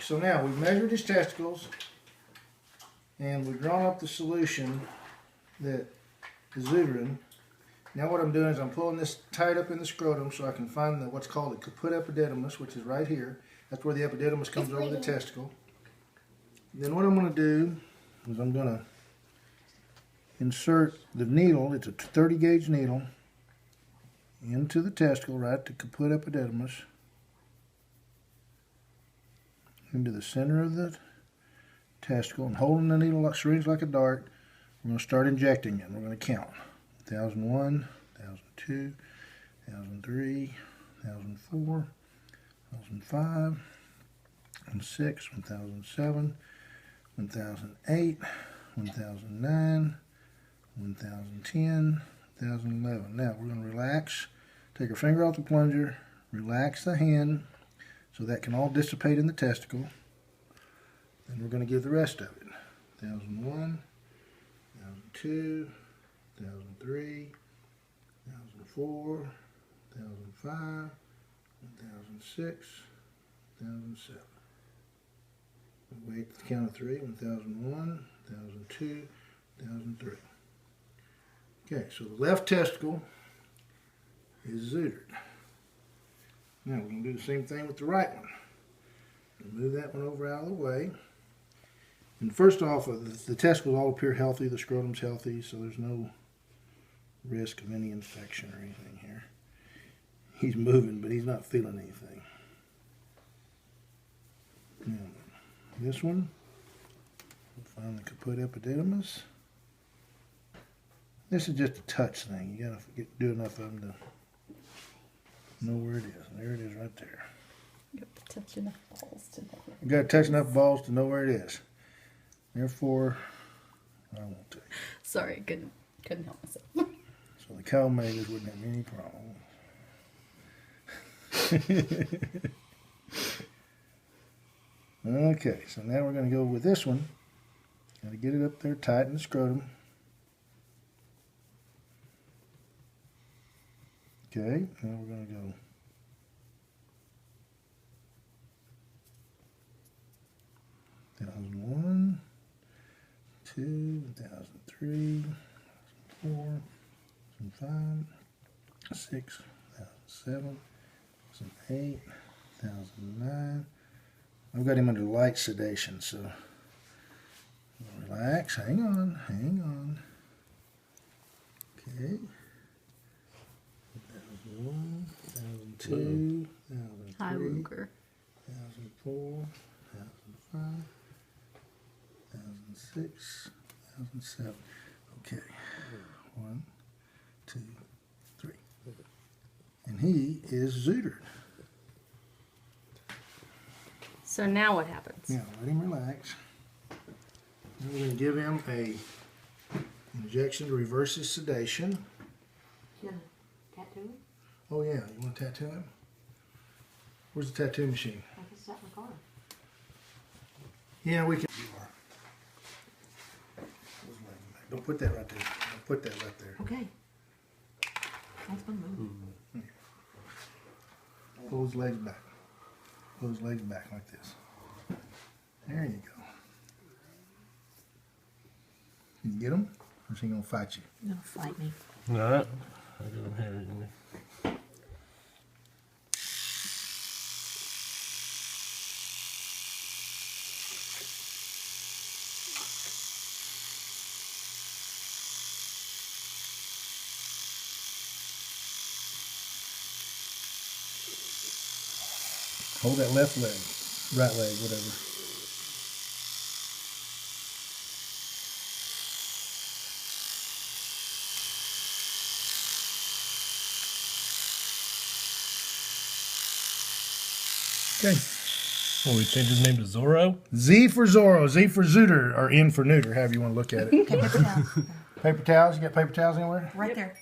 So now we've measured his testicles and we've drawn up the solution that is Zeutering. Now what I'm doing is I'm pulling this tight up in the scrotum so I can find what's called the caput epididymis, which is right here. That's where the epididymis comes over the testicle. Then what I'm going to do is I'm going to insert the needle, it's a 30 gauge needle, into the testicle, right, the caput epididymis, into the center of the testicle, and holding the needle like syringe like a dart, we're going to start injecting it. We're going to count 1001, 1002, 1003, 1004, 1005, 1006, 1007, 1008, 1009, 1010, 1011. Now we're going to relax, take our finger off the plunger, relax the hand so that can all dissipate in the testicle. Then we're going to give the rest of it. 1001, 1002, 1003, 1004, 1005, 1006, 1007. Wait to the count of 3, 1001, 1002, 1003. Okay, so the left testicle is Zeutered. Now we're going to do the same thing with the right one. Move that one over out of the way. And first off, the testicles all appear healthy, the scrotum's healthy, so there's no risk of any infection or anything here. He's moving, but he's not feeling anything. Now, this one, we'll find the caput epididymis. This is just a touch thing. You gotta do enough of them to know where it is. There it is right there. You have to touch enough balls to know where You gotta touch enough balls to know where it is. Therefore, I won't take it. Sorry, couldn't help myself. So the cow makers wouldn't have any problem. Okay, so now we're going to go with this one. Got to get it up there tight in the scrotum. Okay, now we're going to go (1001), 2, 1003, 1004, 1005, 6, 1007, 1008, 1009. I've got him under light sedation, so relax. Hang on, hang on. Okay. 1001, 1002, 1003, Hi, Ruger. 1004, 1005, 1006, 1007. Okay. 1, 2, 3. And he is Zeutered. So now what happens? Now let him relax. Then we're going to give him a injection to reverse his sedation. You gonna tattoo him? Oh yeah, you want to tattoo him? Where's the tattoo machine? I can set in the car. Yeah, we can. Don't put that right there. Don't put that right there. Okay. That's my move. Pull his legs back. Pull his legs back like this. There you go. Can you get him? Or is he going to fight you? You're gonna fight me. No, I don't have it in there. Hold that left leg, right leg, whatever. Okay. Well, we changed his name to Zorro? Z for Zorro, Z for Zeuter, or N for neuter, however you want to look at it. Okay, paper towel. Paper towels? You got paper towels anywhere? Right there.